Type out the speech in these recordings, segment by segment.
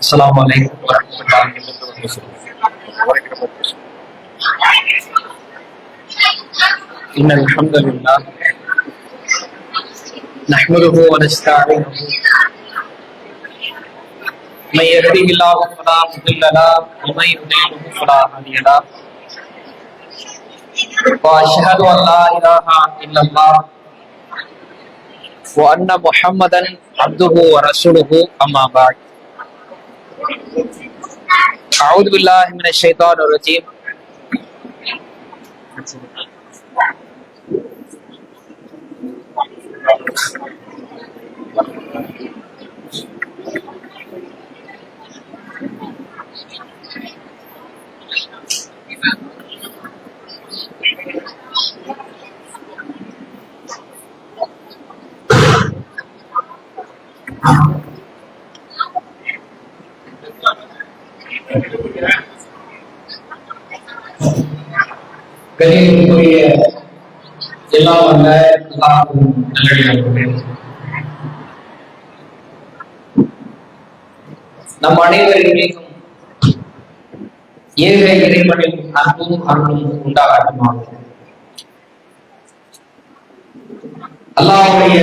السلام عليكم ورحمة الله وبركاته. إن الحمد لله نحمده ونستعينه من يهده الله فلا مضل له ومن يضلل فلا هادي له وأشهد أن لا إله إلا الله وأن محمدا عبده ورسوله أما بعد. أعوذ بالله من الشيطان الرجيم. கணிதத்துக்குரிய எல்லாம் அல்ல நல்லடியார்களே, நம் அனைவரின் ஏக இறைவனின் அன்பும் அருளும் உண்டாகட்டுமாக. அல்லாஹ்வுடைய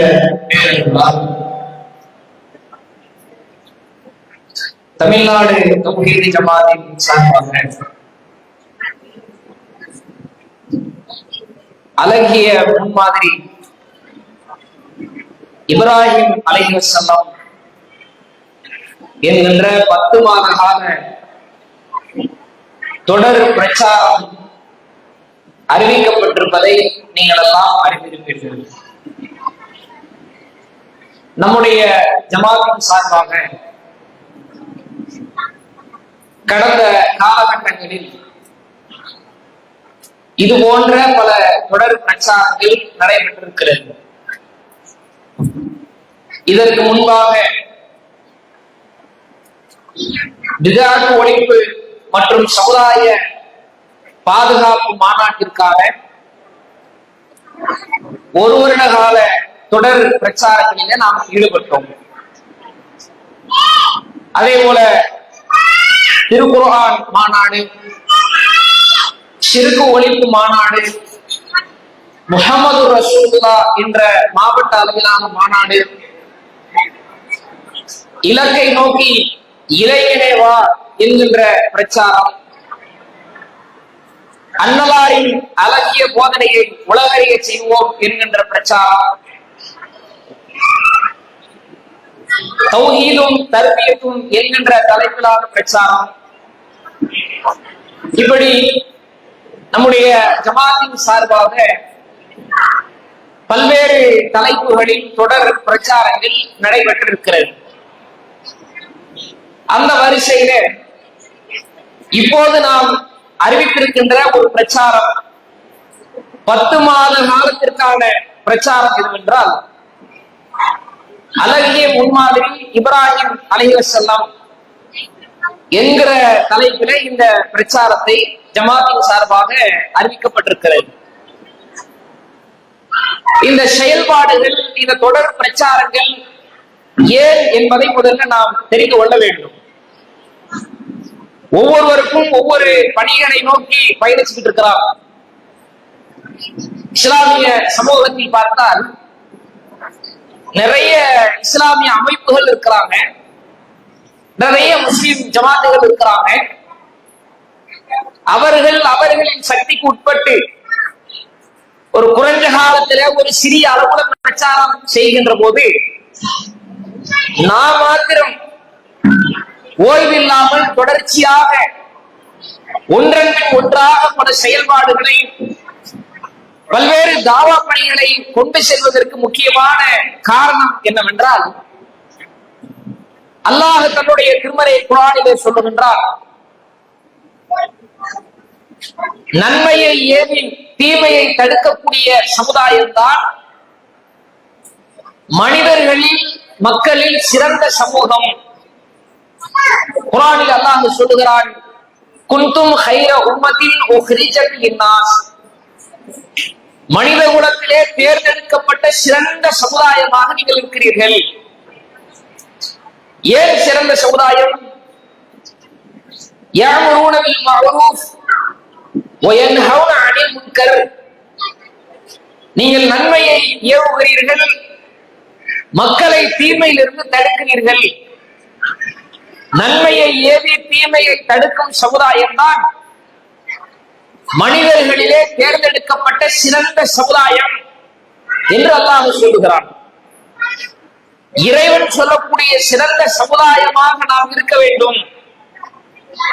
பேரருளால் தமிழ்நாடு தௌஹீத் ஜமாத்தின் சார்பாக அழகிய முன்மாதிரி இப்ராஹிம் அலைஹிஸ்ஸலாம் என்கின்ற 10 மாத கால தொடர் பிரச்சாரம் அறிவிக்கப்பட்டிருப்பதை நீங்கள் எல்லாம் அறிந்திருப்பீர்கள். நம்முடைய ஜமாத்தின் சார்பாக கடந்த காலகட்டங்களில் இது போன்ற பல தொடர் பிரச்சாரங்கள் நடைபெற்றிருக்கிறது. இதற்கு முன்பாக பித்அத் ஒழிப்பு மற்றும் சமுதாய பாதுகாப்பு மாநாட்டிற்காக 1 வருட கால தொடர் பிரச்சாரங்களிலே நாம் ஈடுபட்டோம். அதே போல திருக்குர்ஆன் மாநாடு, ஷிர்க் ஒழிப்பு மாநாடு, முஹம்மது ரசூலுல்லாஹ் என்ற மாவட்ட அளவிலான மாநாடு, இலக்கை நோக்கி இறைவனே வா என்கின்ற பிரச்சாரம், அன்னலாரின் அழகிய போதனையை உலகறிய செய்வோம் என்கின்ற பிரச்சாரம், தௌஹீதும் தர்பியத்தும் என்கின்ற தலைப்பிலான பிரச்சாரம், இப்படி நம்முடைய ஜமாத்தின் சார்பாக பல்வேறு தலைப்புகளில் தொடர் பிரச்சாரங்கள் நடைபெற்றிருக்கிறது. அந்த வரிசையில இப்போது நாம் அறிவித்திருக்கின்ற ஒரு பிரச்சாரம் 10 மாத காலத்திற்கான பிரச்சாரம் எதுவென்றால், அழகிய முன்மாதிரி இப்ராஹிம் அலைஹிஸ்ஸலாம் என்கிற தலைப்பில இந்த பிரச்சாரத்தை ஜமாத்தின் சார்பாக அறிவிக்கப்பட்டிருக்கிறது. இந்த செயல்பாடுகள், இந்த தொடர் பிரச்சாரங்கள் ஏன் என்பதை முதல்ல நாம் தெரிந்து கொள்ள வேண்டும். ஒவ்வொருவருக்கும் ஒவ்வொரு பணிகளை நோக்கி பயணிச்சுட்டு இருக்கிறார். இஸ்லாமிய சமூகத்தில் பார்த்தால் நிறைய இஸ்லாமிய அமைப்புகள் இருக்கிறாங்க, நிறைய முஸ்லிம் ஜமாத்துகள் இருக்கிறாங்க. அவர்களின் சக்திக்கு உட்பட்டு ஒரு குறைஞ்ச காலத்துல ஒரு சிறிய அளவுல பிரச்சாரம் செய்கின்ற போது நாம் மாத்திரம் ஓய்வில்லாமல் தொடர்ச்சியாக ஒன்றன் ஒன்றாக பல செயல்பாடுகளை, பல்வேறு தாவா பணிகளை கொண்டு செல்வதற்கு முக்கியமான காரணம் என்னவென்றால், அல்லாஹ் தன்னுடைய திருமறை குர்ஆனிலே சொல்லுகின்றார், நன்மையை ஏவி தீமையை தடுக்கக்கூடிய சமுதாயம்தான் மக்களில் சிறந்த சமூகம். குர்ஆனில் அல்லாஹ் சொல்லுகிறான், குன்தும் கைர உம்மத்தின் உக்ரிஜத் லின்னாஸ், மனித குலத்திலே தேர்ந்தெடுக்கப்பட்ட சிறந்த சமுதாயமாக நீங்கள் இருக்கிறீர்கள். ஏன் சிறந்த சமுதாயம்? يأمرون بالمعروف وينهون عن المنكر. நீங்கள் நன்மையை ஏவுகிறீர்கள், மக்களை தீமையிலிருந்து தடுக்கிறீர்கள். நன்மையை ஏவி தீமையை தடுக்கும் சமுதாயம் தான் மனிதர்களிலே தேர்ந்தெடுக்கப்பட்ட சிறந்த சமுதாயம் என்று அல்லாஹ் சொல்லுகிறான். இறைவன் சொல்லக்கூடிய சிறந்த சமுதாயமாக நாம் இருக்க வேண்டும்.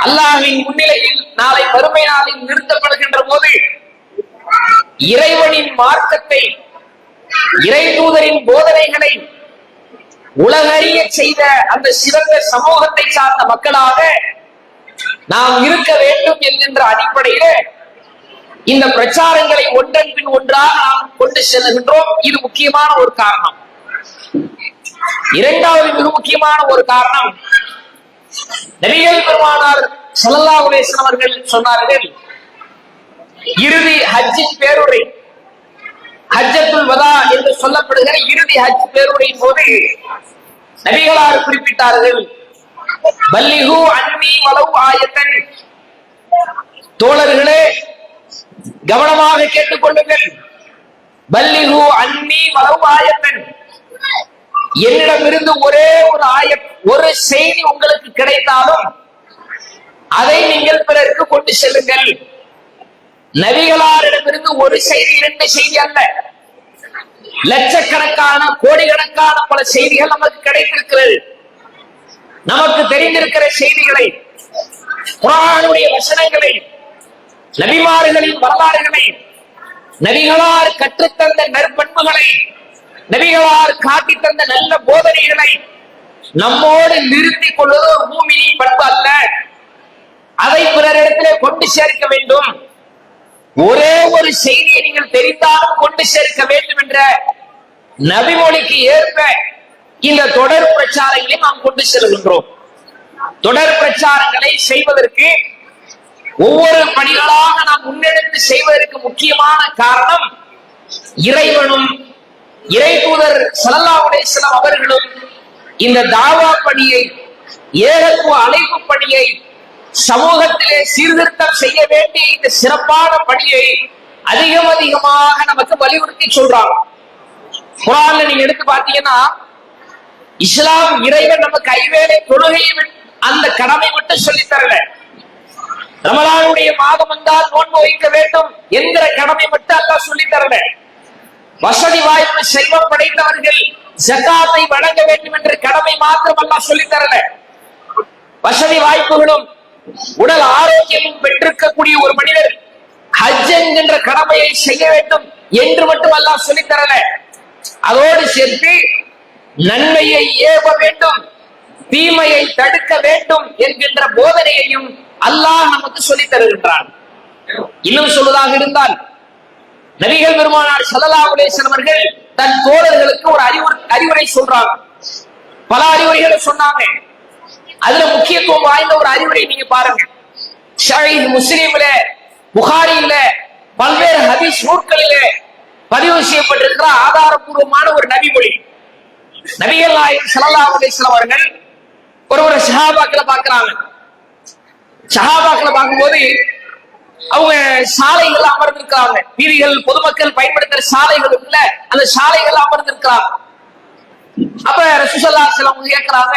அல்லாஹ்வின் முன்னிலையில் நாளை மறுமை நாளில் நிறுத்தப்படுகின்ற போது இறைவனின் மார்க்கத்தை, இறை தூதரின் போதனைகளை உலகறிய செய்த அந்த சிறந்த சமூகத்தை சார்ந்த மக்களாக நாம் இருக்க வேண்டும் என்கின்ற அடிப்படையில இந்த பிரச்சாரங்களை ஒன்றன் பின் ஒன்றாக நாம் கொண்டு செல்கின்றோம். இது முக்கியமான ஒரு காரணம். இரண்டாவது மிக முக்கியமான ஒரு காரணம், நபிகள் பெருமானார் ஸல்லல்லாஹு அலைஹி வஸல்லம் அவர்கள் சொன்னார்கள், இறுதி ஹஜ்ஜின் பேருரை, ஹஜ்ஜத்துல் வதா என்று சொல்லப்படுகிற இறுதி ஹஜ் பேருரையின் போது நபிகளார் குறிப்பிட்டார்கள், பல்லிஹு அன்னி வலவ் ஆயத்தன். தோழர்களே கவனமாக கேட்டுக்கொள்ளுங்கள். பல்லிஹு அன்னி வலவ் ஆயத்தன். என்னிடமிருந்து ஒரே ஒரு ஆயத், ஒரு செய்தி உங்களுக்கு கிடைத்தாலும் அதை நீங்கள் பிறருக்கு கொண்டு செல்லுங்கள். நபிகளாரிடமிருந்து ஒரு செய்தி, இரண்டு செய்தி அல்ல, லட்சக்கணக்கான கோடிக்கணக்கான பல செய்திகள் நமக்கு கிடைத்திருக்கிறது. நமக்கு தெரிந்திருக்கிற செய்திகளை, குர்ஆனுடைய வசனங்களை, நபிமார்களின் வரலாறுகளை, நபிகளார் கற்றுத்தந்த நற்பண்புகளை, நபிகளார் காட்டி தந்த நல்ல போதனைகளை நம்மோடு நிறுத்திக் கொள்வது ஒரு மூமினின் பண்பு அல்ல. அதை பிறரிடத்திலே கொண்டு சேர்க்க வேண்டும். ஒரே ஒரு செய்தியை நீங்கள் தெரிந்தாலும் கொண்டு சேர்க்க வேண்டும் என்ற நபிமொழிக்கு ஏற்ப இந்த தொடர் பிரச்சாரங்களை நாம் கொண்டு செல்கின்றோம். தொடர் பிரச்சாரங்களை செய்வதற்கு, ஒவ்வொரு பணிகளாக நாம் முன்னெடுத்து செய்வதற்கு முக்கியமான காரணம், இறைவனும் இறை தூதர் ஸல்லல்லாஹு அலைஹி வஸல்லம் அவர்களும் இந்த தாவா பணியை, ஏகத்துவ அழைப்பு பணியை, சமூகத்திலே சீர்திருத்தம் செய்ய வேண்டிய இந்த சிறப்பான பணியை அதிகமாக நமக்கு வலியுறுத்தி சொல்றாங்க. குர்ஆன்ல நீங்க எடுத்து பார்த்தீங்கன்னா, இஸ்லாம் இறைவன் நமக்கு ஐவேளை தொழுகையை அந்த கடமை மட்டும் சொல்லி தரல. ரமலானுடைய மாதம் வந்தால் நோன்பு வைக்க வேண்டும் என்கிற கடமை மட்டும் அல்லாஹ் சொல்லி தரல. வசதி வாய்ப்பு செல்வம் படைத்தவர்கள் ஜகாத்தை வழங்க வேண்டும் என்ற கடமை மாத்திரம் அல்லாஹ் சொல்லி தரல. வசதி வாய்ப்புகளும் உடல் ஆரோக்கியமும் பெற்றிருக்கக்கூடிய ஒரு மனிதர் ஹஜ் என்கின்ற கடமையை செய்ய வேண்டும் என்று மட்டும் அல்லாஹ் சொல்லி தரல. அதோடு சேர்த்து நன்மையை ஏவ வேண்டும், தீமையை தடுக்க வேண்டும் என்கின்ற போதனையையும் அல்லாஹ் நமக்கு சொல்லி தருகின்றான். இன்னும் சொல்வதாக இருந்தால், நபிகள் பெருமானார் ஸல்லல்லாஹு அலைஹி வஸல்லம் அவர்கள் தன் தோழர்களுக்கு ஒரு அறிவுரை சொல்றாங்க. பல அறிவுரைகளை சொன்னாங்க. அதுல முக்கியத்துவம் வாய்ந்த ஒரு அறிவுரை நீங்க பாருங்க. ஷஹீஹ் முஸ்லிம்ல, புகாரியில, பல்வேறு ஹதீஸ் நூல்களிலே பதிவு செய்யப்பட்டிருக்கிற ஆதாரபூர்வமான ஒரு நபிமொழி. நபிகள் நாயகம் ஸல்லல்லாஹு அலைஹி வஸல்லம் அவர்கள் ஒரு சஹாபாக்களை பார்க்கிறாங்க. சஹாபாக்களை பார்க்கும்போது அவங்க சாலைகள் அமர்ந்திருக்கிறாங்க. வீதிகள், பொதுமக்கள் பயன்படுத்துற சாலைகள் இருக்குல்ல, அந்த சாலைகள் அமர்ந்திருக்கிறாங்க. அப்ப ரசூலுல்லாஹி ஸல்லல்லாஹு அலைஹி வஸல்லம் கேட்கிறாங்க,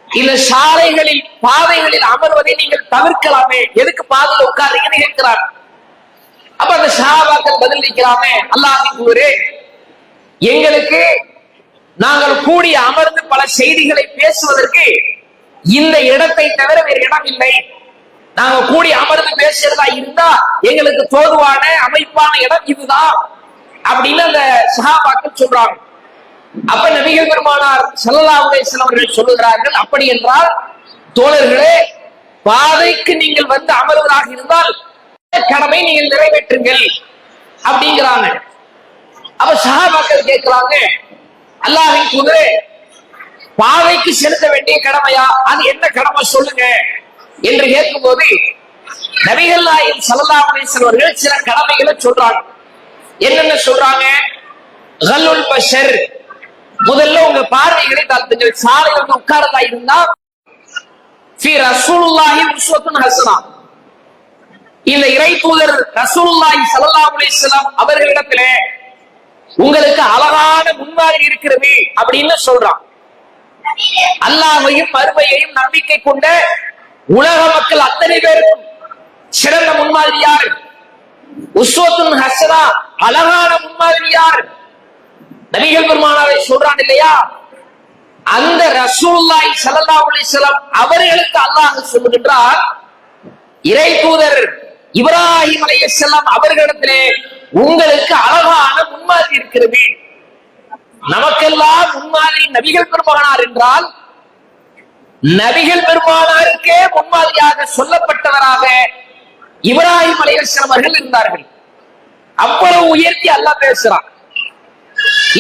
இந்த சாலைகளில், பாதைகளில் அமர்வதை நீங்கள் தவிர்க்கலாமே, எதுக்கு பாதையில உட்கார்றீங்கன்னு கேட்கிறாங்க. அப்ப அந்த சஹாபாக்கள் பதிலளிக்கிறாங்க, அல்லாஹ்வின் தூதரே, எங்களுக்கு நாங்கள் கூடி அமர்ந்து பல செய்திகளை பேசுவதற்கு இந்த இடத்தை தவிர வேறு இடம் இல்லை. நாங்க கூடி அமர்ந்து பேசுறதா இருந்தா எங்களுக்கு தோதுவான அமைப்பான இடம் இதுதான் அப்படின்னு அந்த சஹாபாக்கள் சொல்றாங்க. அப்ப நபிகள் பெருமானார் ஸல்லல்லாஹு அலைஹி வஸல்லம் அவர்கள் சொல்லுகிறார்கள், அப்படி என்றால் தோழர்களே, பாதைக்கு நீங்கள் வந்து அமர்வதாக இருந்தால் கடமை நீங்கள் நிறைவேற்றுங்கள் அப்படிங்கிறாங்க. அப்ப சஹாபாக்கள் கேட்கிறாங்க, அல்லாஹ்வின் தூதரே, பாதைக்கு செலுத்த வேண்டிய கடமையா, அது என்ன கடமை சொல்லுங்க என்று கேட்கும்போது நபிகள் நாயகம் ஸல்லல்லாஹு அலைஹி வஸல்லம் அவர்கள் சில கடமைகளை சொல்றாங்க. என்னென்ன சொல்றாங்க? கல்லுல் பஷர், முதல்ல உங்க பார்வைகளை தாழ்த்துங்கள். சாலையில் வந்து உட்கார்ந்தா இருந்தா ஃபீ ரசூலுல்லாஹி உஸ்வத்துன் ஹஸனா. இந்த இறை தூதர் ரசூலுல்லாஹி ஸல்லல்லாஹு அலைஹி வஸல்லம் அவர்களிடத்திலே உங்களுக்கு அழகான முன்மாதிரி இருக்கிறது அப்படின்னு சொல்றான். அல்லாஹ்வையும் மறுமையையும் நம்பிக்கை கொண்ட உலக மக்கள் அத்தனை பேருக்கும் சிறந்த முன்மாதிரி யார்? உஸ்வத்துன் ஹஸனா, அழகான முன்மாதிரி யார்? நபிகள் பெருமானாரை சொல்றான் இல்லையா, அந்த ரசூலுல்லாஹி ஸல்லல்லாஹு அலைஹி வஸல்லம் அவர்களுக்கு அல்லாஹ் சொல்லுகின்றார், இறை தூதர் இப்ராஹிம் அலைஹிஸ்ஸலாம் அவர்களிடத்திலே உங்களுக்கு அழகான முன்மாதிரி இருக்கிறது. நமக்கெல்லாம் முன்மாதிரி நபிகள் பெருமானார் என்றால், நபிகள் பெருமானாருக்கே முன்மாதிரியாக சொல்லப்பட்டவராக இப்ராஹிம் அலைஹிஸ்ஸலாம் அவர்கள் இருந்தார்கள். அவ்வளவு உயர்த்தி அல்லாஹ் பேசுறான்.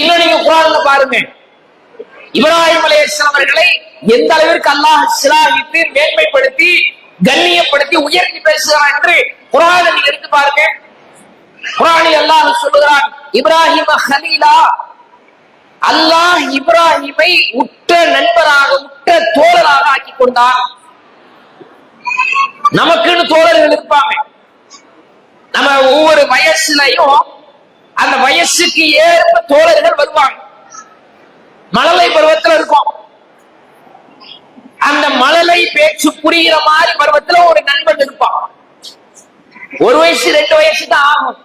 இன்னும் நீங்க குர்ஆன்ல பாருங்க, இப்ராஹிம் அலைஹிஸ்ஸலாம் அவர்களை எந்த அளவிற்கு அல்லாஹ் சிலாகித்து மேன்மைப்படுத்தி கண்ணியப்படுத்தி உயர்த்தி பேசுகிறான் என்று குர்ஆனை நீங்க எடுத்து பாருங்க. குர்ஆனில் அல்லாஹ் சொல்லுகிறான், இப்ராஹிம ஹலீலா, அல்லாஹ் இப்ராஹிமை உற்ற நண்பராக உற்ற தோழராக ஆக்கி கொண்டான். நமக்குன்னு தோழர்கள் இருப்பாங்க. நம்ம ஒவ்வொரு வயசுலையும் அந்த வயசுக்கு ஏற்ப தோழர்கள் வருவாங்க. மழலை பருவத்தில் இருக்கும், அந்த மழலை பேச்சு புரிகிற மாதிரி பருவத்தில் ஒரு நண்பன் இருப்பான். 1 வயசு 2 வயசு தான் ஆகும்.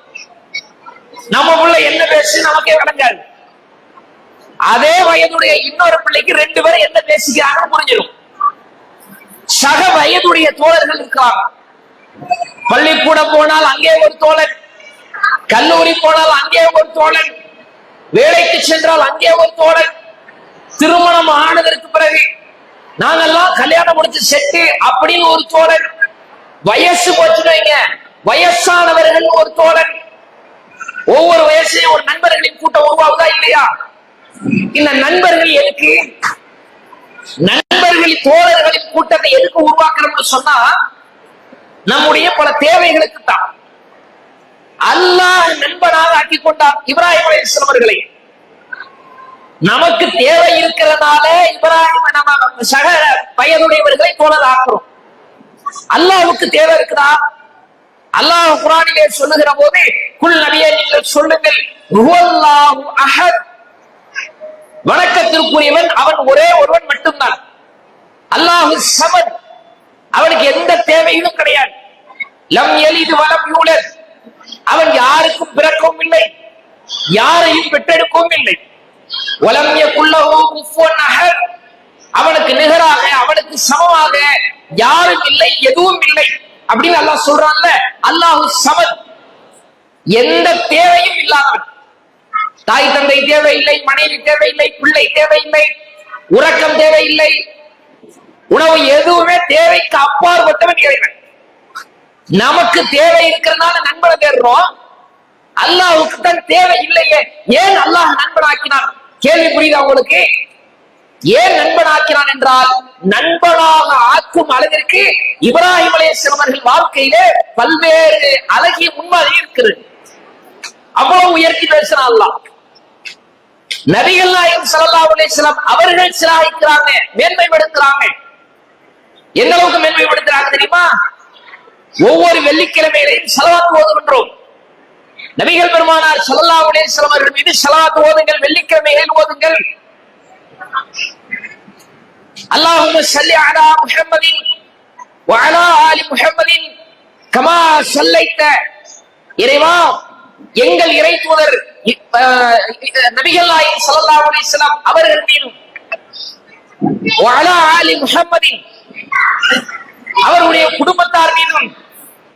நம்ம புள்ள என்ன பேசு நமக்கே விளங்காது. அதே வயதுடைய இன்னொரு பிள்ளைக்கு 2 பேரும் என்ன பேசிக்கிறாங்கன்னு புரிஞ்சிடும். சக வயதுடைய தோழர்கள் இருக்கிறாங்க. பள்ளிக்கூடம் போனால் அங்கே ஒரு தோழன், கல்லூரி போனால் அங்கே ஒரு தோழன், வேலைக்கு சென்றால் அங்கே ஒரு தோழன், திருமணம் ஆனதற்கு பிறகு நாங்கெல்லாம் கல்யாணம் முடிச்சு செட்டு அப்படின்னு ஒரு தோழன், வயசு போச்சுன்னு வயசானவர்கள் ஒரு தோழன். ஒவ்வொரு வயசுலையும் ஒரு நண்பர்களின் கூட்டம் உருவாகுதா இல்லையா? இந்த நண்பர்கள் எதுக்கு? நண்பர்கள் தோழர்களின் கூட்டத்தை எதுக்கு உருவாக்கணும்னு சொன்னா, நம்முடைய பல தேவைகளுக்கு தான். அல்லாஹ் நண்பனாக ஆக்கி கொண்டார் இப்ராஹிம் அலைஹிஸ்ஸலாம் அவர்களை. நமக்கு தேவை இருக்கிறதுனால இப்ராஹிம் நம்ம சக வயதுடையவர்களை தோழர் ஆக்குறோம். அல்லாஹ்வுக்கு தேவை இருக்குதா? அல்லாஹ் குர்ஆனிலே சொல்லுகிற போது, குல் நபியே நீங்கள் சொல்லுங்கள், ஹுவல்லாஹு அஹத், வணக்கத்திற்குரியவன் அவன் ஒரே ஒருவன் மட்டும்தான். அல்லாஹு ஸமத், அவனுக்கு எந்த தேவையும் கிடையாது. லம் யலித் வலம் யூலத், அவன் யாருக்கும் பிறக்கவும் இல்லை, யாரையும் பெற்றெடுக்கவும் இல்லை. வலம் யகுல் லஹு குஃபுவன் அஹத், அவனுக்கு நிகராக அவனுக்கு சமமாக யாரும் இல்லை, எதுவும் இல்லை அப்படின்னு அல்லாஹ் சொல்றான்ல. அல்லாஹு ஸமத், எந்த தேவையும் இல்லாதவன். தாய் தந்தை தேவையில்லை, மனைவி தேவையில்லை, பிள்ளை தேவையில்லை, உறக்கம் தேவையில்லை, உணவு எதுவுமே தேவைக்கு அப்பாற்பட்டவன் இறைவன். நமக்கு தேவை இருக்கிறதுனால நண்பனை தேடுறோம், அல்லாஹ்வுக்கு தான் தேவை இல்லையே. ஏன் அல்லாஹ் நண்பனாக்கினான்? கேள்வி புரியுதா உங்களுக்கு? ஏன் நண்பனாக்கிறான் என்றால், நண்பனாக ஆக்கும் அளவிற்கு இப்ராஹிம் அலைஹிஸ்ஸலாம் அவர்கள் வாழ்க்கையிலே பல்வேறு அழகிய முன்மாதிரி இருக்கிறது. அவ்வளவு உயர்த்தி பேசுறான் அல்லாஹ். நபிகள் நாயகம் ஸல்லல்லாஹு அலைஹி வஸல்லம் அவர்கள் சிலாகிக்கிறாங்க, மேன்மைப்படுத்துறாங்க. எந்த அளவுக்கு மேன்மைப்படுத்துறாங்க தெரியுமா? ஒவ்வொரு வெள்ளிக்கிழமையிலையும் ஸலவாத் ஓதுகின்றோம். நபிகள் பெருமானார் ஸல்லல்லாஹு அலைஹி வஸல்லம் அவர்கள் மீது ஸலவாத் ஓதுங்கள், வெள்ளிக்கிழமையில் ஓதுங்கள். அல்லாஹும்ம ஸல்லி அலா முஹம்மதின் வ அலா ஆலி முஹம்மதின் கமா ஸல்லைத, இறைவா எங்கள் இறை தூதர் நபிகள் நாயகம் ஸல்லல்லாஹு அலைஹி வஸல்லம் அவர்கள் மீதும் வ அலா ஆலி முஹம்மதின், அவருடைய குடும்பத்தார் மீதும்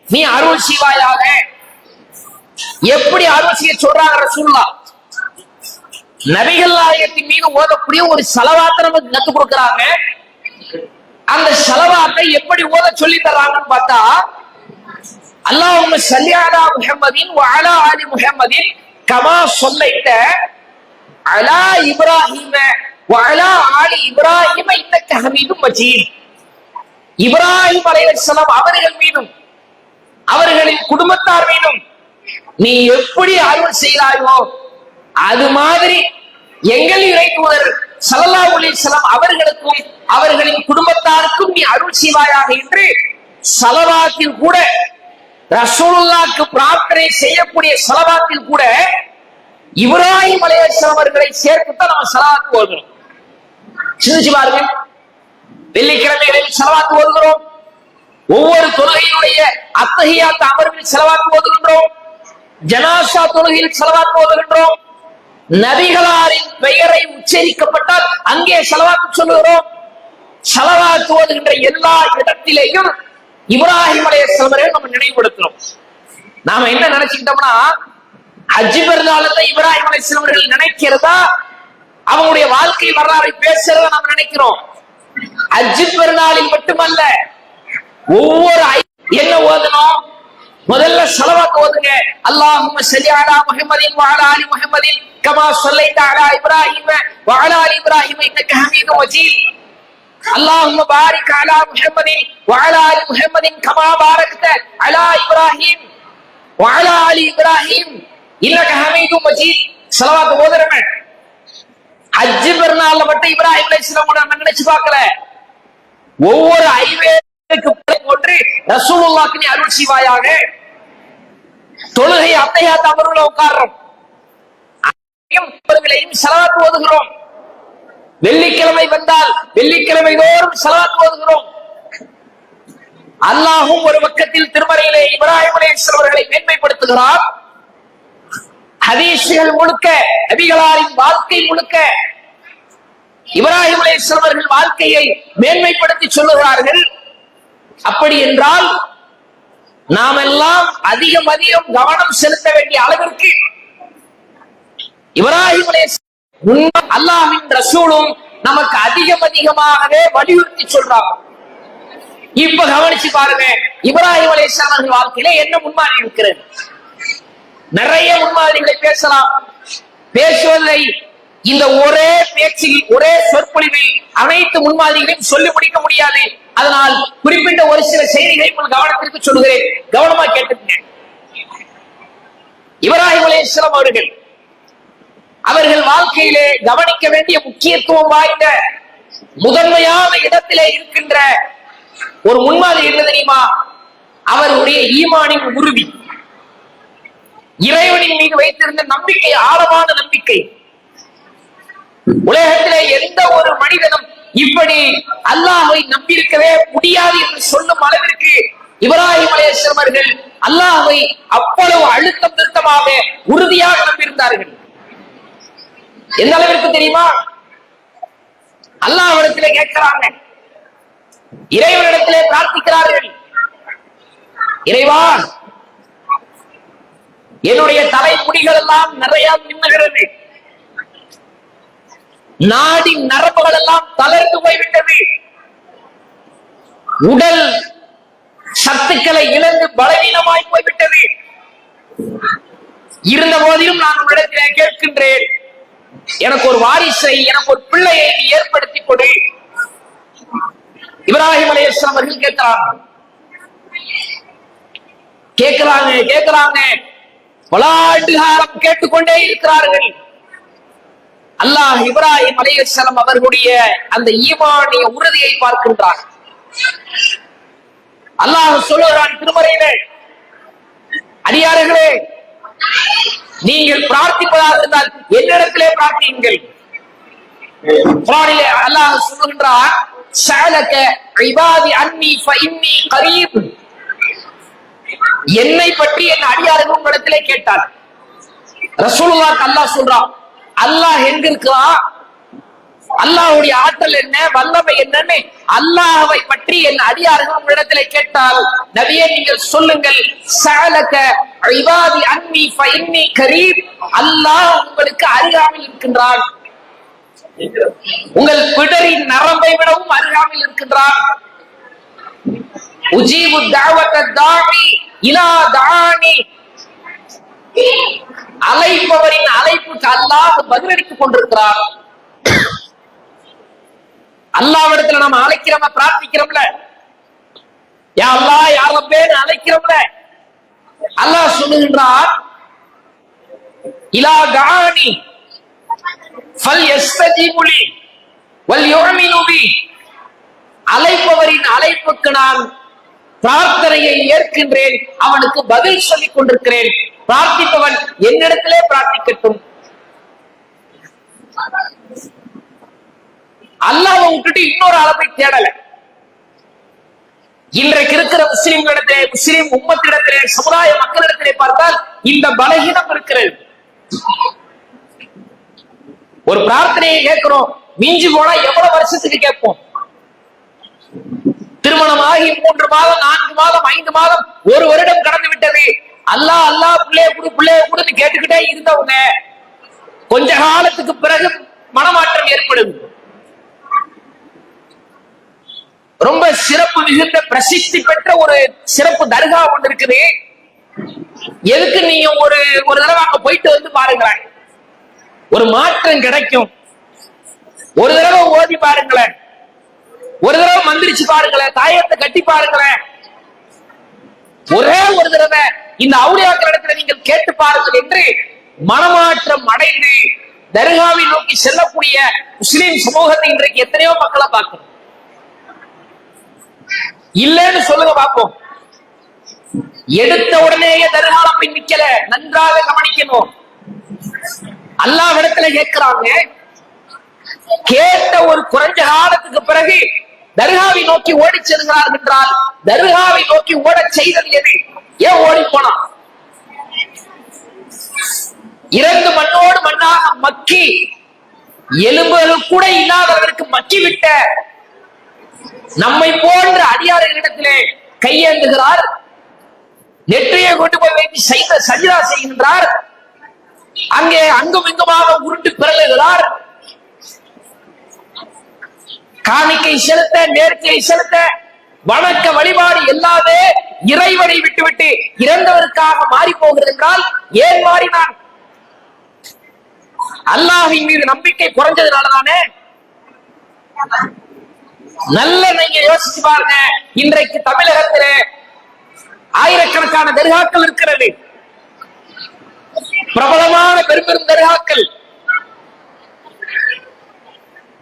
நீ அருள் செய்வாயாக. எப்படி அருள் செய்ய சொல்றாங்க ரசூலுல்லாஹ்? நபிகள் நாயகத்தின் மீது ஓதக்கூடிய ஒரு ஸலவாத்தை நமக்கு கற்றுக் கொடுக்கிறாங்க. அந்த ஸலவாத்தை எப்படி ஓத சொல்லி தர்றாங்கன்னு பார்த்தா, அல்லாஹும்ம ஸல்லி அலா முஹம்மதின் வ அலா ஆலி முஹம்மதின் கமா ஸல்லைத அலா இப்ராஹீம வ அலா ஆலி இப்ராஹீம இன்னக ஹமீதும் மஜீத். இப்ராஹிம் அலைஹிஸ்ஸலாம் அவர்கள் மீதும் அவர்களின் குடும்பத்தார் மீதும் நீ எப்படி அருள் செய்கிறாயோ அது மாதிரி எங்கள் இறை தூதர் ஸல்லல்லாஹு அலைஹி வஸல்லம் அவர்களுக்கும் அவர்களின் குடும்பத்தாருக்கும் நீ அருள் அருள் செய்வாயாக என்று ஸலவாத்தில் கூட, ரசூலுல்லாஹ்க்கு பிரார்த்தனை செய்யக்கூடிய ஸலவாத்தில் கூட இப்ராஹிம் அலைஹிஸ்ஸலாம் அவர்களை சேர்த்துதான் நம்ம ஸலவாத் ஓதுறோம். சிந்திச்சு பாருங்க. வெள்ளிக்கிழமைகளில் ஸலவாத் ஓதுகிறோம். ஒவ்வொரு தொழுகையினுடைய அத்தஹியாத் அமர்வில் ஸலவாத் ஓதுகின்றோம். ஜனாஸா தொழுகையில் ஸலவாத் ஓதுகின்றோம். நபிகளாரின் பெயரை உச்சரிக்கப்பட்டால் அங்கே ஸலவாத் சொல்லுகிறோம். ஸலவாத் ஓதுகின்ற எல்லா இடத்திலேயும் இப்ராஹிம் அலைஹிஸ்ஸலாம் அவர்களை நம்ம நினைவுபடுத்துறோம். நாம என்ன நினைச்சுக்கிட்டோம்னா, ஹஜ் பெருநாளத்தை இப்ராஹிம் அலைஹிஸ்ஸலாம் அவர்கள் நினைக்கிறதா, அவங்களுடைய வாழ்க்கை வரலாறை பேசுறதா நாம் நினைக்கிறோம். ஹஜ் பெருநாளில் மட்டுமல்ல, ஒவ்வொரு என்ன ஓதணும்? முதல்ல ஸலவாத் ஓதுங்க. அல்லாஹும்ம ஸல்லி அலா முஹம்மதின் வ அலா ஆலி முஹம்மதின் கமா ஸல்லைத அலா இப்ராஹீம வ அலா ஆலி இப்ராஹீம இன்னக ஹமீதும் மஜீத். அல்லாஹும்ம பாரிக் அலா முஹம்மதின் வ அலா ஆலி முஹம்மதின் கமா பாரக்த அலா இப்ராஹீம் வ அலா ஆலி இப்ராஹீம் இன்னக ஹமீதும் மஜீத். ஸலவாத் ஓதுறமே. ஹஜ் பெருநாள்ல மட்டும் இப்ராஹிம் அலைஹிஸ்ஸலாம் நம்ம நினைச்சு பார்க்கல. ஒவ்வொரு ஐவேக்கு போன்று ரசூலுல்லாஹ்க்கு நீ அருள் செய்வாயாக. தொழுகை அத்தஹியாத் அமர்வுல உட்கார்றோம். ஸலவாத் ஓதுகிறோம். வெள்ளிக்கிழமை வந்தால் வெள்ளிக்கிழமை தோறும் ஸலவாத் ஓதுகிறோம். அல்லாஹ்வும் ஒரு பக்கத்தில் திருமறையிலே இப்ராஹிம் அலைஹிஸ்ஸலாம் அவர்களை மேன்மைப்படுத்துகிறார். ஹதீஸ்கள் முழுக்க, நபிகளாரின் வாழ்க்கை முழுக்க இப்ராஹிம் அலைஹிஸ்ஸலாம் அவர்கள் வாழ்க்கையை மேன்மைப்படுத்தி சொல்லுகிறார்கள். அப்படி என்றால் நாம் எல்லாம் அதிகம் கவனம் செலுத்த வேண்டிய அளவிற்கு இப்ராஹிம் அலைஹிஸ்ஸலாம் அல்லாஹ்வின் ரசூலும் நமக்கு அதிகமாகவே வலியுறுத்தி சொல்றாங்க. இப்ப கவனிச்சு பாருங்க, இப்ராஹிம் அலைஹிஸ்ஸலாம் அவர்கள் வாழ்க்கையில என்ன முன்மாதிரி இருக்கிறது? நிறைய முன்மாதிரிகளை பேசலாம். பேசுவதை இந்த ஒரே பேச்சில், ஒரே சொற்பொழிவில் அனைத்து முன்மாதிரிகளையும் சொல்லி முடிக்க முடியாது. அதனால் குறிப்பிட்ட ஒரு சில செய்திகளை உங்கள் கவனத்திற்கு சொல்கிறேன். கவனமா கேட்டுக்கங்க. இப்ராஹிம் அலைஹிஸ்ஸலாம் அவர்கள் வாழ்க்கையிலே கவனிக்க வேண்டிய முக்கியத்துவம் வாய்ந்த முதன்மையான இடத்திலே இருக்கின்ற ஒரு முன்மாதிரி என்ன தெரியுமா? அவருடைய ஈமானின் உறுதி, இறைவனின் மீது வைத்திருந்த நம்பிக்கை, ஆழமான நம்பிக்கை. உலகத்திலே எந்த ஒரு மனிதனும் இப்படி அல்லாஹ்வை நம்பியிருக்கவே முடியாது என்று சொல்லும் அளவிற்கு இப்ராஹிம் அலைஹிஸ்ஸலாம் அவர்கள் அல்லாஹ்வை அவ்வளவு அழுத்தம் திருத்தமாக உறுதியாக நம்பியிருந்தார்கள். எந்த அளவிற்கு தெரியுமா? அல்லாஹ்விடத்திலே கேட்கிறாங்க, இறைவனிடத்திலே பிரார்த்திக்கிறார்கள். இறைவா, என்னுடைய தலைமுடிகள் எல்லாம் நிறைய மின்னுகிறது, நாடி நரம்புகள் எல்லாம் தளர்ந்து போய்விட்டது, உடல் சத்துக்களை இழந்து பலவீனமாய் போய்விட்டது. இருந்த போதிலும் நான் உன்னிடத்திலே கேட்கின்றேன், எனக்கு ஒரு வாரிசை, எனக்கு ஒரு பிள்ளையை ஏற்படுத்தி கொடு. இப்ராஹிம் அலைஹிஸ்ஸலாம் அவர்கள் கேட்கிறாங்க பலாண்டுகாலம் கேட்டுக்கொண்டே இருக்கிறார்கள். அல்லாஹ் இப்ராஹிம் அலைஹிஸ்ஸலாம் அவர்களுடைய அந்த ஈமானிய உறுதியை பார்க்கின்றார். அல்லாஹ் சொல்லுகிறான் திருமறையிலே, அடியார்களே, நீங்கள் பிரார்த்திப்பதாக இருந்தால் என்னிடத்திலே பிரார்த்தியுங்கள். குர்ஆனிலே அல்லாஹ் சொல்லுகின்றார், ஸஅலக இபாதி அன்னி ஃபஇன்னி கரீப். என்னை பற்றி என் அடியார்கள் உங்களிடத்திலே கேட்டார். ரசூலுல்லாஹ் அல்லாஹ் சொல்றான், அல்லாஹ் எங்க இருக்கிறான், அல்லாஹ்வுடைய ஆற்றல் என்ன, வல்லமை என்னன்னு அல்லாஹ்வை பற்றி என் அடியார்கள் உங்களிடத்திலே கேட்டால் நபியே நீங்கள் சொல்லுங்கள், ஸஅலக இபாதி அன்னி ஃபஇன்னி கரீப். அல்லாஹ் உங்களுக்கு அருகாமையில் இருக்கின்றான், உங்கள் பிடரின் நரம்பை விடவும் அருகாமையில் இருக்கின்றான். உஜீபு தஅவத தாஇ இலா தஆனி. அழைப்பவரின் அழைப்புக்கு அல்லாஹ் பதிலளித்துக் கொண்டிருக்கிறார். அல்லாஹ்விடத்துல நாம அழைக்கிறோம், பிரார்த்திக்கிறோம்ல, யா அல்லாஹ் யா ரப்பே அழைக்கிறோம்ல. அல்லாஹ் சொல்லுகின்றார், இலா தஆனி ஃபல்யஸ்தஜீபு லி வல்யுமினு பி. அழைப்பவரின் அழைப்புக்கு நான் பிரார்த்தனையை ஏற்கின்றேன், அவனுக்கு பதில் சொல்லிக் கொண்டிருக்கிறேன். பிரார்த்திப்பவன் என்னிடத்திலே பிரார்த்திக்கட்டும். அல்லாஹ்வை விட்டுட்டு இன்னொரு அளவை தேடல. இன்றைக்கு இருக்கிற முஸ்லிம்களிடத்திலே, முஸ்லிம் உம்மத்திடத்திலே, சமுதாய மக்களிடத்திலே பார்த்தால் இந்த பலகீனம் இருக்கிறது. ஒரு பிரார்த்தனையை கேட்கிறோம், மிஞ்சி போனா எவ்வளவு வருஷத்துக்கு கேட்போம்? திருமணமாகி 3 மாதம் 4 மாதம் 5 மாதம் 1 வருடம் கடந்து விட்டது. அல்லாஹ் அல்லாஹ் பிள்ளைய கொடுன்னு கேட்டுக்கிட்டே இருந்தவங்க கொஞ்ச காலத்துக்கு பிறகு மனமாற்றம் ஏற்படுது. ரொம்ப சிறப்பு மிகுந்த பிரசித்தி பெற்ற ஒரு சிறப்பு தர்கா ஒன்று இருக்குது. எதுக்கு நீங்க ஒரு தடவை அங்க போயிட்டு வந்து பாருங்களேன், ஒரு மாற்றம் கிடைக்கும். ஒரு தடவை ஓதி பாருங்களேன், ஒரு தடவை மந்திரிச்சு பாருங்களேன், தாயத்தை கட்டி பாருங்களேன். ஒரே ஒரு தடவை இந்த அவுலியாக்கள் இடத்துல நீங்கள் கேட்டு பாருங்கள் என்று மனமாற்றம் அடைந்து தர்காவை நோக்கி செல்லக்கூடிய முஸ்லிம் சமூகத்தை இன்றைக்கு எத்தனையோ மக்களை பார்க்கணும். இல்லன்னு சொல்லுங்க பார்ப்போம். எடுத்த உடனேயே தர்கால போய் நிக்கல, நன்றாக கவனிக்கணும். அல்லாஹ்விடத்துல கேட்கிறாங்க, கேட்ட ஒரு குறைஞ்ச காலத்துக்கு பிறகு தர்காவை நோக்கி ஓடி செல்கிறார்கள் என்றால் தர்காவை நோக்கி ஓட செய்தது எது? ஏன் ஓடி போனான்? இறந்து மண்ணோடு மண்ணாக மக்கி எலும்புகள் கூட இல்லாதவர்களுக்கு மக்கி விட்ட நம்மை போன்ற அடியார்களிடத்திலே கையேந்துகிறார். நெற்றியை கொண்டு போய் வைத்து சஜிதா செய்கின்றார். அங்கே அங்கும் இங்குமாக உருண்டு பிறழுகிறார். காணிக்கை செலுத்த, நேர்த்தியை செலுத்த, வணக்க வழிபாடு எல்லாமே இறைவனை விட்டுவிட்டு இறந்தவருக்காக மாறி போகிறது என்றால் ஏன் மாறினான்? அல்லாஹ்வின் மீது நம்பிக்கை குறைஞ்சதுனாலதானே. நல்ல நீங்க யோசிச்சு பாருங்க. இன்றைக்கு தமிழகத்திலே ஆயிரக்கணக்கான தர்காக்கள் இருக்கிறது. பிரபலமான பெரும் தர்காக்கள்.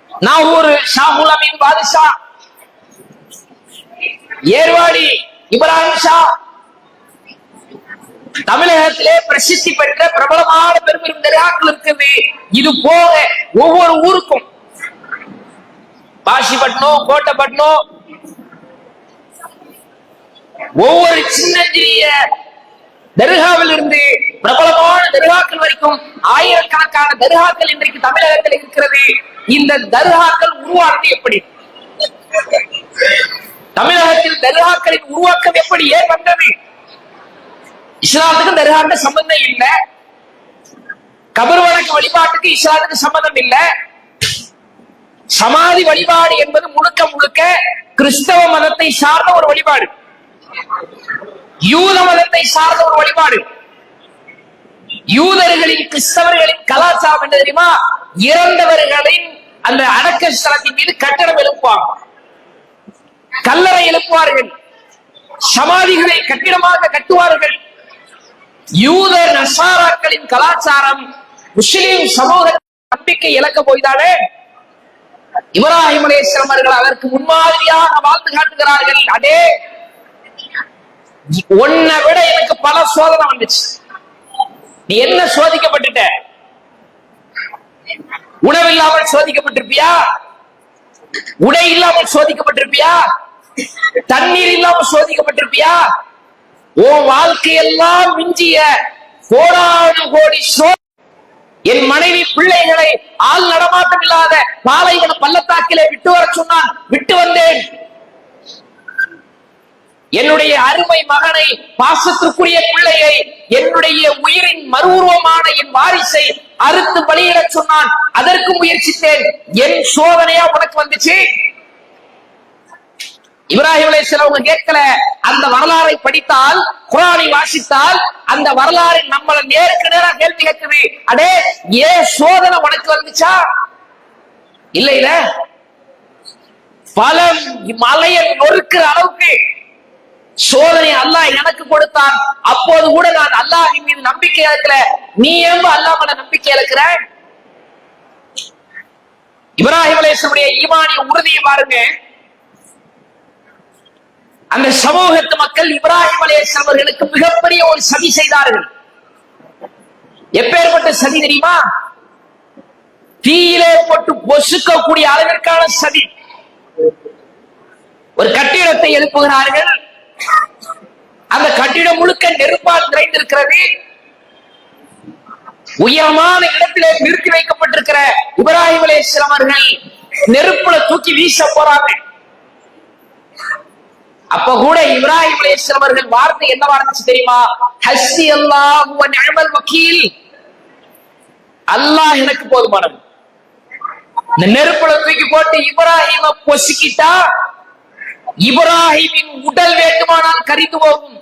நாகூர் ஷாஹுல் அமீன் பாதுஷா, ஏர்வாடி இப்ராஹிம் ஷா, தமிழகத்திலே பிரசித்தி பெற்ற பிரபலமான பெரும் தர்காக்கள் இருக்கிறது. இது போக ஒவ்வொரு ஊருக்கும் பாசிப்பட்டினம், கோட்டைப்பட்டினம், ஒவ்வொரு சின்னஞ்சிறிய தர்காவில் இருந்து பிரபலமான தர்காக்கள் வரைக்கும் ஆயிரக்கணக்கான தர்காக்கள் இன்றைக்கு தமிழகத்தில் இருக்கிறது. இந்த தர்காக்கள் உருவானது எப்படி? தமிழகத்தில் தர்காக்களின் உருவாக்கம் எப்படி, ஏன் வந்தது? இஸ்லாத்துக்கு தர்காக்கு சம்பந்தம் இல்லை. கபர் வழக்கு வழிபாட்டுக்கு இஸ்லாத்துக்கு சம்பந்தம் இல்லை. சமாதி வழிபாடு என்பது முழுக்க முழுக்க கிறிஸ்தவ மதத்தை சார்ந்த ஒரு வழிபாடு, யூத மதத்தை சார்ந்த ஒரு வழிபாடு. யூதர்களின் கிறிஸ்தவர்களின் கலாச்சாரம் என்ன தெரியுமா? இறந்தவர்களின் அந்த அடக்க ஸ்தலத்தின் மீது கட்டடம் எழுப்புவாங்க, கல்லறை எழுப்புவார்கள், சமாதிகளை கட்டிடமாக கட்டுவார்கள். யூத நசாராக்களின் கலாச்சாரம் முஸ்லிம் சமூக நம்பிக்கை இழக்க போய்தானே. இப்ராஹிம் அலைஹிஸ்ஸலாம் அவர்கள் அதற்கு முன்மாதிரியாக வாழ்ந்து காட்டுகிறார்கள். அதே உன்னை விட எனக்கு பல சோதனை வந்துச்சு. நீ என்ன சோதிக்கப்பட்டுட்ட? உணவில்லாமல் சோதிக்கப்பட்டிருப்பியா? உடை இல்லாமல் சோதிக்கப்பட்டிருப்பியா? தண்ணீர் இல்லாமல் சோதிக்கப்பட்டிருப்பியா? உன் வாழ்க்கையெல்லாம் மிஞ்சிய கோடானு கோடி என் மனைவி பிள்ளைகளை ஆள் நடமாட்டம் இல்லாத பாலைவன பள்ளத்தாக்கிலே விட்டு வர சொன்னான், விட்டு வந்தேன். என்னுடைய அருமை மகனை, பாசத்திற்குரிய பிள்ளையை, என்னுடைய உயிரின் மறு உருவமான என் வாரிசை அறுத்து பலியிட சொன்னான், அதற்கு முயற்சித்தேன். என் சோதனையா உனக்கு வந்துச்சு? இப்ராஹிம் அலைஹிஸ்ஸலாம் கேட்கல. அந்த வரலாறை படித்தால், குர்ஆனை வாசித்தால் அந்த வரலாறு நம்மள நேருக்கு நேரா கேள்வி கேட்குது. அடே, ஏன் சோதனை உனக்கு வந்துச்சா? இல்ல இல்ல, பல மலையை நொறுக்கிற அளவுக்கு சோதனை அல்லாஹ் எனக்கு கொடுத்தான். அப்போது கூட நான் அல்லாஹ்வின் மீது நம்பிக்கை இழக்கல. நீ ஏன் அல்லாஹ் மேல நம்பிக்கை இழக்கிற? இப்ராஹிம் அலைஹிஸ்ஸலாமுடைய ஈமானிய உறுதியை பாருங்க. அந்த சமூகத்து மக்கள் இப்ராஹிம் அலைஹிஸ்ஸலாம் அவர்களுக்கு மிகப்பெரிய ஒரு சதி செய்தார்கள். எப்பேற்பட்ட சதி தெரியுமா? தீயிலே போட்டு பொசுக்கக்கூடிய அளவிற்கான சதி. ஒரு கட்டிடத்தை எழுப்புகிறார்கள். அந்த கட்டிடம் முழுக்க நெருப்பால் நிறைந்திருக்கிறது. உயரமான இடத்திலே நிறுத்தி வைக்கப்பட்டிருக்கிற இப்ராஹிம் அலைஹிஸ்ஸலாம் அவர்கள் நெருப்புல தூக்கி வீச போறாங்க. அப்ப கூட இப்ராஹிம் அலைஹிஸ்ஸலாம் அவர்கள் வார்த்தை என்ன வார்த்தை தெரியுமா? ஹஸ்பி அல்லாஹு வ நிஅமல் வக்கீல். அல்லாஹ் எனக்கு போதுமானவன். இந்த நெருப்புல தூக்கி போட்டு இப்ராஹிம பொசுக்கிட்டா இப்ராஹிமின் உடல் வேண்டுமானால் கரிந்து போகும்,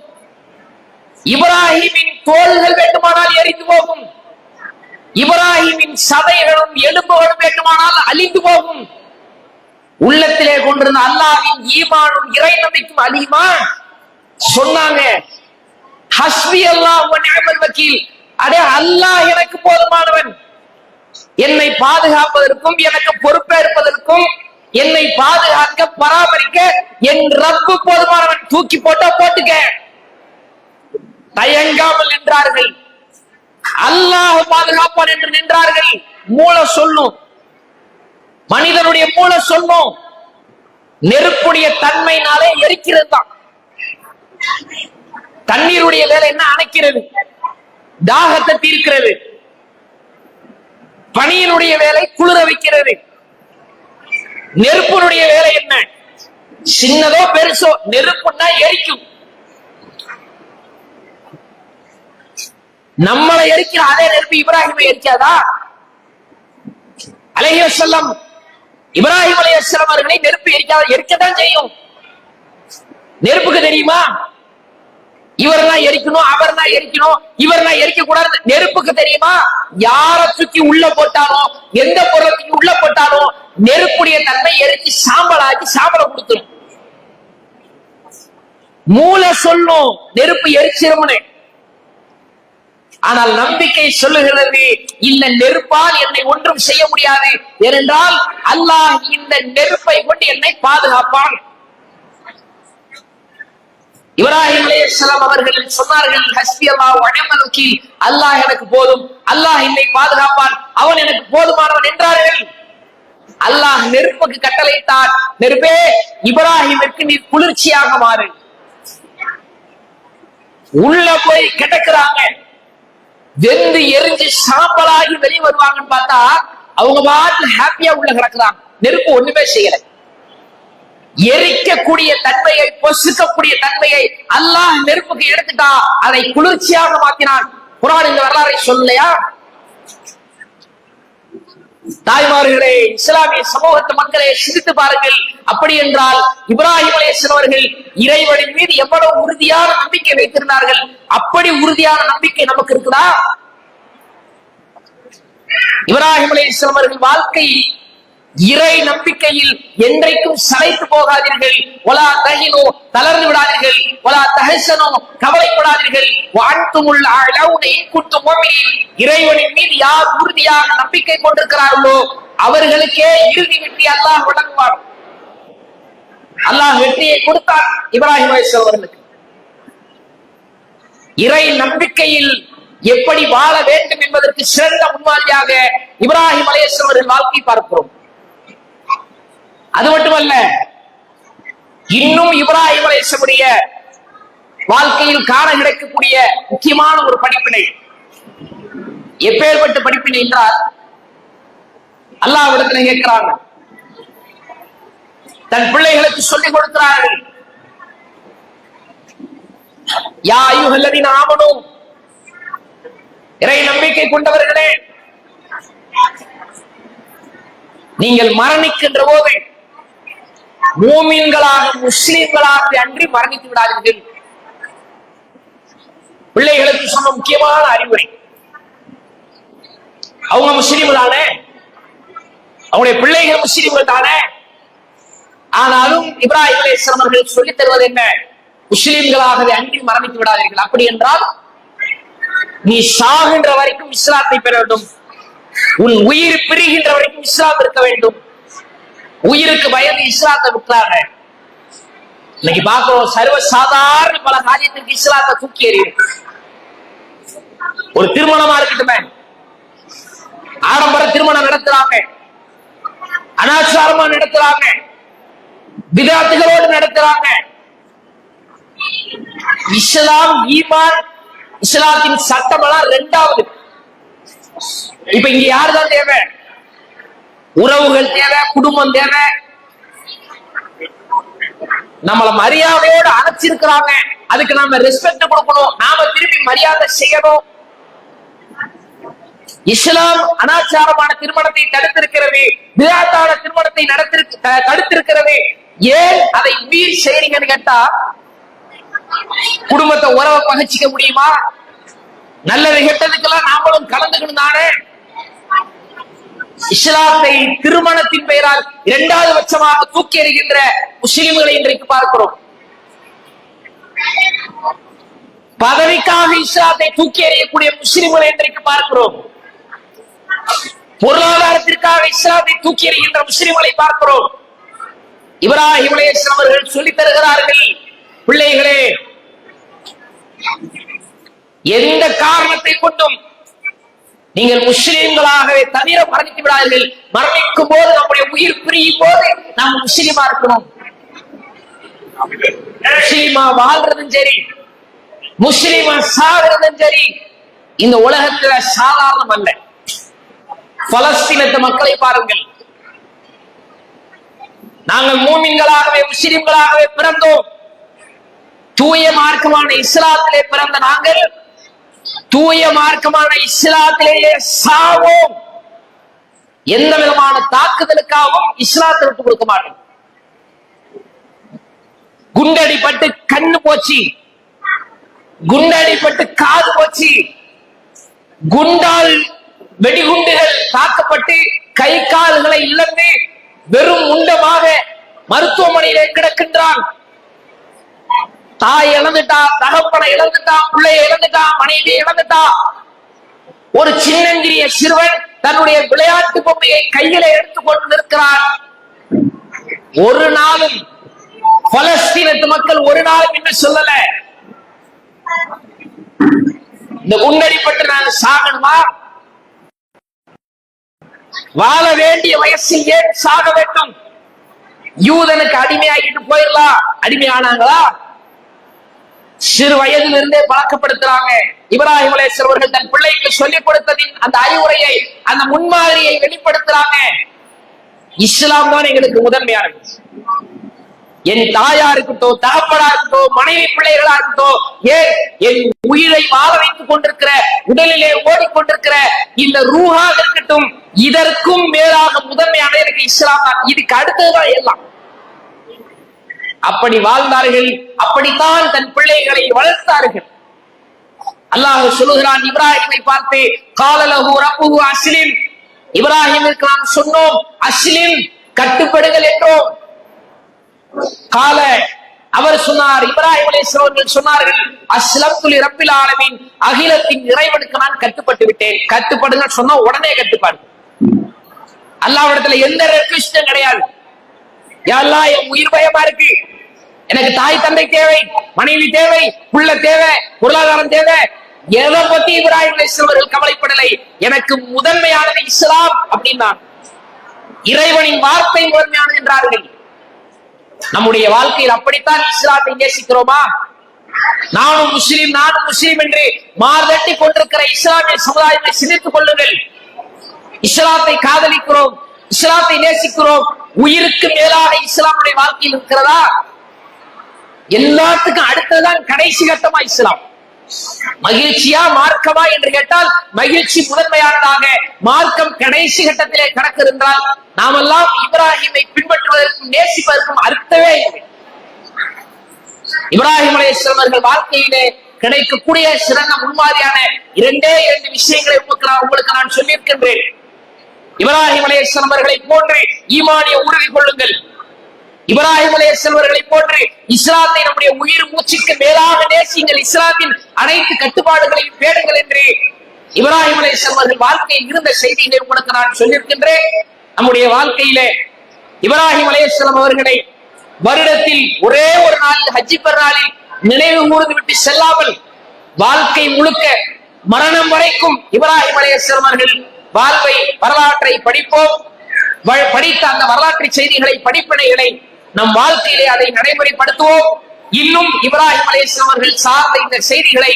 இப்ராஹிமின் தோள்கள் வேண்டுமானால் எரிந்து போகும், இப்ராஹிமின் சதைகளும் எலும்புகளும் வேண்டுமானால் அழிந்து போகும். உள்ளத்திலே கொண்டிருந்த அல்லாஹ்வின் ஈமானும் இறை நம்பிக்கையும் அழியுமா? சொன்னாங்க ஹஸ்பி அல்லாஹ் வ நிஅமல் வக்கீல். அடே அல்லாஹ் எனக்கு போதுமானவன். என்னை பாதுகாப்பதற்கும் எனக்கு பொறுப்பேற்பதற்கும் என்னை பாதுகாக்க பராமரிக்க என் ரப்பு போதுமானவன். தூக்கி போட்டா போட்டுக்க. தயங்காமல் நின்றார்கள். அல்லாஹ் பாதுகாப்பான் என்று நின்றார்கள். மூளை சொல்லும், மனிதனுடைய மூளை சொல்லும், நெருப்புடைய தன்மையினாலே எரிக்கிறது தான். தண்ணீருடைய வேலை என்ன? அணைக்கிறது, தாகத்தை தீர்க்கிறது. பனியினுடைய வேலை குளிர வைக்கிறது. நெருப்பினுடைய வேலை என்ன? சின்னதோ பெருசோ நெருப்புன்னா எரிக்கும். நம்மளை எரிக்கிற அதே நெருப்பு இப்ராஹிமை எரிக்காதா? அலைஹி வஸல்லம் இப்ராஹிம் அலைஹிஸ்ஸலாம் அவர்களை நெருப்பு எரிக்கத்தான் செய்யும். நெருப்புக்கு தெரியுமா இவர் தான் எரிக்கணும், அவர் தான் எரிக்கணும், இவர் தான் எரிக்க கூடாது? நெருப்புக்கு தெரியுமா? யார தூக்கி உள்ள போட்டாலும், எந்த பொருளுக்கு உள்ள போட்டாலும் நெருப்புடைய தன்மை எரிச்சு சாம்பலாக்கி சாம்பலை கொடுத்துரும். மூளை சொல்லும் நெருப்பு எரிச்சிரும்னு. ஆனால் நம்பிக்கை சொல்லுகிறது இல்ல, நெருப்பால் என்னை ஒன்றும் செய்ய முடியாது. ஏனென்றால் அல்லாஹ் இந்த நெருப்பை கொண்டு என்னை பாதுகாப்பான். இப்ராஹிம் அலைஹிஸ்ஸலாம் அவர்கள் சொன்னார்கள் ஹஸ்பி அல்லாஹ் வ நிஅமல் வக்கீல். அல்லாஹ் எனக்கு போதும், அல்லாஹ் என்னை பாதுகாப்பான், அவன் எனக்கு போதுமானவன் என்றார்கள். அல்லாஹ் நெருப்புக்கு கட்டளையிட்டார், நெருப்பே இப்ராஹிமிற்கு நீ குளிர்ச்சியாக மாறு. உள்ள போய் கிடக்குறாங்க, வெந்து எரிஞ்சு சாம்பலாகி வெளியே வருவாங்கன்னு பார்த்தா அவங்க பாட்டு ஹாப்பியா உள்ள கிடக்குறாங்க. நெருப்பு ஒண்ணுமே செய்யல. எரிக்கக்கூடிய தன்மையை, பொசுக்கக்கூடிய தன்மையை அல்லாஹ் நெருப்புக்கு எடுத்துட்டா அதை குளிர்ச்சியாக மாற்றினான். குர்ஆன் இந்த வரலாறை சொல்லலையா? தாய்மார்களே, இஸ்லாமிய சமூகத்து மக்களே, சிந்தித்து பாருங்கள். அப்படி என்றால் இப்ராஹிம் அலைஹிஸ்ஸலாம் அவர்கள் இறைவனின் மீது எவ்வளவு உறுதியான நம்பிக்கை வைத்திருந்தார்கள். அப்படி உறுதியான நம்பிக்கை நமக்கு இருக்குதா? இப்ராஹிம் அலைஹிஸ்ஸலாம் அவர்கள் வாழ்க்கை இறை நம்பிக்கையில் என்றைக்கும் சளைத்து போகாதீர்கள். வலா தஹினு, தளர்ந்து விடாதீர்கள். வலா தஹஸனு, கவலைப்படாதீர்கள். வஅன்துமுல் அலௌன இன் குன்தும் முஃமினீன். இறைவனின் மீது யார் உறுதியாக நம்பிக்கை கொண்டிருக்கிறார்களோ அவர்களுக்கே இறுதி வெற்றி அல்லாஹ் வழங்குவார். அல்லாஹ் வெற்றியை கொடுத்தார் இப்ராஹிம் அலைஹிஸ்ஸலாம் அவர்களுக்கு. இறை நம்பிக்கையில் எப்படி வாழ வேண்டும் என்பதற்கு சிறந்த முன்மாதிரியாக இப்ராஹிம் அலைஹிஸ்ஸலாம் அவர்கள் வாழ்க்கை பார்க்கிறோம். அது மட்டுமல்ல, இன்னும் இப்ராஹிம் அலைஹிஸ்ஸலாமுடைய வாழ்க்கையில் காண கிடைக்கக்கூடிய முக்கியமான ஒரு படிப்பினை. எப்பேற்பட்ட படிப்பினை என்றால், அல்லாஹ்விடத்துல கேட்கிறாங்க, தன் பிள்ளைகளுக்கு சொல்லிக் கொடுக்கிறார்கள். யா அய்யுஹல்லதீன ஆமனூ, இறை நம்பிக்கை கொண்டவர்களே, நீங்கள் மரணிக்கின்ற போது மூமின்களாக முஸ்லிம்களாக அன்றி மரணித்து விடாதீர்கள். பிள்ளைகளுக்கு சொன்ன முக்கியமான அறிவுரை. அவங்க முஸ்லிம்கள் தானே, அவங்களுடைய பிள்ளைகள் முஸ்லிம்கள் தானே. ஆனாலும் இப்ராஹிம் அலைஹிஸ்ஸலாம் அவர்கள் சொல்லித் தருவது என்ன? முஸ்லிம்களாகவே அன்றி மரணித்து விடாதீர்கள். அப்படி என்றால் நீ சாகின்ற வரைக்கும் இஸ்லாத்தை பெற வேண்டும். உன் உயிர் பிரிகின்ற வரைக்கும் இஸ்லாம் இருக்க வேண்டும். உயிருக்கு பயந்து இஸ்லாத்தை விட்டாங்க. இன்னைக்கு பார்க்கிறோம், சர்வசாதாரண பல காரியத்திற்கு இஸ்லாத்தை தூக்கி எறியும். ஒரு திருமணமா இருக்கட்டுமே, ஆடம்பர திருமணம் நடத்துறாங்க, அனாச்சாரமா நடத்துறாங்க, விதாத்துகளோடு நடத்துறாங்க. இஸ்லாம், ஈமான், இஸ்லாத்தின் சட்டம் எல்லாம் இரண்டாவது. இப்ப இங்க யாருதான் தேவை? உறவுகள் தேவை, குடும்பம் தேவை. நம்மள மரியாதையோடு அணைச்சிருக்கிறாங்க, அதுக்கு நாம ரெஸ்பெக்ட் கொடுக்கணும், நாம திருப்பி மரியாதை செய்யணும். இஸ்லாம் அனாச்சாரமான திருமணத்தை தடுத்திருக்கிறது, விதாத்தான திருமணத்தை தடுத்திருக்கிறது. ஏன் அதை மீறி செய்றீங்கன்னு கேட்டா, குடும்பத்தை உறவை பகிச்சிக்க முடியுமா? நல்லது கெட்டதுக்கெல்லாம் நாமளும் கலந்துக்கணும் தானே. இஸ்லாத்தை திருமணத்தின் பெயரால் இரண்டாவது பட்சமாக தூக்கி எறிகின்ற முஸ்லிம்களை இன்றைக்கு பார்க்கிறோம். பதவிக்காக இஸ்லாத்தை தூக்கி எறியக்கூடிய முஸ்லிம்களை இன்றைக்கு பார்க்கிறோம். பொருளாதாரத்திற்காக இஸ்லாத்தை தூக்கி எறிகின்ற முஸ்லிம்களை பார்க்கிறோம். இப்ராஹிம் அலைஹிஸ்ஸலாம் அவர்கள் சொல்லித் தருகிறார்கள், பிள்ளைகளே, எந்த காரணத்தை கொண்டும் நீங்கள் முஸ்லிம்களாகவே தவிர மரணித்து விடாதீர்கள். மரணிக்கும் போது, நம்முடைய உயிர் பிரியும் போது நாம் முஸ்லிமா இருக்கணும். முஸ்லிமா வாழ்றதும் சரி, முஸ்லிமா சாகிறதும் சரி, இந்த உலகத்துல சாதாரணம் அல்ல. பலஸ்தீனத்து மக்களை பாருங்கள். நாங்கள் மூமின்களாகவே முஸ்லிம்களாகவே பிறந்தோம். தூய மார்க்கமான இஸ்லாத்திலே பிறந்த நாங்கள் தூய மார்க்கமான இஸ்லாத்திலேயே சாவோம். எந்த விதமான தாக்குதலுக்காகவும் இஸ்லாத்தை விட்டு கொடுக்க மாட்டோம். குண்டடிப்பட்டு கண்ணு போச்சு, குண்டடிப்பட்டு காது போச்சு, குண்டால் வெடிகுண்டுகள் தாக்கப்பட்டு கை கால்களை இழந்து வெறும் முண்டமாக மருத்துவமனையிலே கிடக்கின்றான். தாய் இழந்துட்டா, தகப்பனை இழந்துட்டா, பிள்ளையை இழந்துட்டா, மனைவியை இழந்துட்டா. ஒரு சின்னஞ்சிறிய சிறுவன் தன்னுடைய விளையாட்டு பொம்மையை கையில எடுத்துக்கொண்டு நிற்கிறான். ஒரு நாளும் பலஸ்தீனத்து மக்கள் ஒரு நாளும் என்று சொல்லல, இந்த குண்டடிப்பட்டு நான் சாகணுமா? வாழ வேண்டிய வயசில் ஏன் சாக வேண்டும்? யூதனுக்கு அடிமையாகிட்டு போயிடலாம். அடிமையானாங்களா? சிறு வயதில் இருந்தே பழக்கப்படுத்துறாங்க. இப்ராஹிம் அலைஹிஸ்ஸலாம் அவர்கள் தன் பிள்ளைக்கு சொல்லிக் கொடுத்ததின் அந்த அறிவுரையை, அந்த முன்மாதிரியை வெளிப்படுத்துறாங்க. இஸ்லாம் தான் எங்களுக்கு முதன்மையானது. என் தாயா இருக்கட்டும், தகப்பனா இருக்கட்டும், மனைவி பிள்ளைகளா இருக்கட்டும், ஏன் என் உயிரை வாழ வைத்துக் கொண்டிருக்கிற, உடலிலே ஓடிக்கொண்டிருக்கிற இந்த ரூஹாக இருக்கட்டும், இதற்கும் மேலாக முதன்மையான எனக்கு இஸ்லாம் தான். இதுக்கு அடுத்ததுதான் எல்லாம். அப்படி வாழ்ந்தார்கள், அப்படித்தான் தன் பிள்ளைகளை வளர்த்தார்கள். அல்லாஹ் சொல்லுகிறான் இப்ராஹிமை பார்த்து, கால லஹு ரப்புஹு அஸ்லிம், இப்ராஹிமிற்கு நாம் சொன்னோம் அஸ்லிம், கட்டுப்படுங்கள் என்றோம். கால, அவர் சொன்னார், இப்ராஹிம் அலைஹிஸ்ஸலாம் அவர்கள் சொன்னார்கள், அஸ்லம்து லிரப்பில் ஆலமீன், அகிலத்தின் இறைவனுக்கு நான் கட்டுப்பட்டு விட்டேன். கட்டுப்படுங்க சொன்னா உடனே கட்டுப்பாடு. அல்லாஹ்விடத்துல எந்த ரெக்வெஸ்டும் கிடையாது. யா அல்லாஹ், என் உயிர் பயமா இருக்கு, எனக்கு தாய் தந்தை தேவை, மனைவி தேவை, புள்ள தேவை, பொருளாதாரம் தேவை, எதை பத்தி இப்ராஹிம் அலைஹிஸ்ஸலாம் அவர்கள் கவலைப்படலை. எனக்கு முதன்மையானது இஸ்லாம் அப்படின்னா, இறைவனின் வார்த்தை முதன்மையானது என்றார்கள். நம்முடைய வாழ்க்கையில் அப்படித்தான் இஸ்லாத்தை நேசிக்கிறோமா? நானும் முஸ்லீம் என்று மார்தட்டி கொண்டிருக்கிற இஸ்லாமிய சமுதாயத்தை சிந்தித்துக் கொள்ளுங்கள். இஸ்லாத்தை காதலிக்கிறோம், இஸ்லாத்தை நேசிக்கிறோம், உயிருக்கு மேலாக இஸ்லாமுடைய வாழ்க்கையில் இருக்கிறதா? எல்லாத்துக்கும் அடுத்ததான் கடைசி கட்டமா இஸ்லாம். மகிழ்ச்சியா மார்க்கமா என்று கேட்டால் மகிழ்ச்சி முதன்மையானதாக, மார்க்கம் கடைசி கட்டத்திலே கடக்கிறது என்றால் நாமெல்லாம் இப்ராஹிமை பின்பற்றுவதற்கும் நேசிப்பதற்கும் அர்த்தமே இல்லை. இப்ராஹிம் அலைஹிஸ்ஸலாம் அவர்கள் வாழ்க்கையிலே கிடைக்கக்கூடிய சிறந்த முன்மாதிரியான இரண்டு விஷயங்களை உங்களுக்கு நான் சொல்லியிருக்கின்றேன். இப்ராஹிம் அலைஹிஸ்ஸலாம் அவர்களை போன்று ஈமானிய உறுதி கொள்ளுங்கள். இப்ராஹிம் அலைஹிஸ்ஸலாம் அவர்களை போன்று இஸ்லாத்தை நம்முடைய உயிர் மூச்சுக்கு மேலாக நேசிங்கள். இஸ்லாத்தின் அனைத்து கட்டுப்பாடுகளையும் பேடுங்கள் என்று இப்ராஹிம் அலைஹிஸ்ஸலாம் அவர்கள் வாழ்க்கையில் இருந்த செய்திகளை உங்களுக்கு நான் சொல்லியிருக்கின்றேன். நம்முடைய வாழ்க்கையிலே இப்ராஹிம் அலைஹிஸ்ஸலாம் அவர்களை வருடத்தில் ஒரே ஒரு நாளில் ஹஜ்ஜி பெருநாளில் நினைவு கூர்ந்து விட்டு செல்லாமல் வாழ்க்கை முழுக்க மரணம் வரைக்கும் இப்ராஹிம் அலைஹிஸ்ஸலாம் அவர்கள் வாழ்வை வரலாற்றை படிப்போம். படித்த அந்த வரலாற்று செய்திகளை படிப்பினைகளை நம் வாழ்க்கையிலே அதை நடைமுறைப்படுத்துவோம். இன்னும் இப்ராஹிம் அலைஹிஸ்ஸலாம் அவர்கள் சார்ந்த இந்த செய்திகளை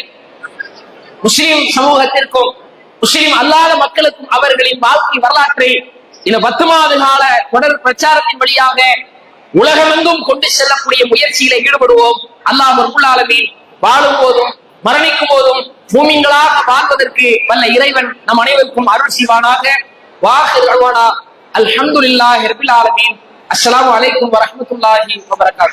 முஸ்லிம் சமூகத்திற்கும் முஸ்லிம் அல்லாத மக்களுக்கும் அவர்களின் வாழ்க்கை வரலாற்றை இந்த 10 மாத கால தொடர் பிரச்சாரத்தின் வழியாக உலகமெங்கும் கொண்டு செல்லக்கூடிய முயற்சியில ஈடுபடுவோம். அல்லாஹ் ரப்பல் ஆலமீன் வாழும் போதும் மரணிக்கும் போதும் மூமின்களாக வாழ்வதற்கு வல்ல இறைவன் நம் அனைவருக்கும் அருள் செய்வானாக. வாஹிர் தஅவானா அல்ஹம்துலில்லாஹி ரப்பில் ஆலமீன். அஸ்ஸலாமு அலைக்கும் வரஹ்மத்துல்லாஹி வபரகாத்துஹு.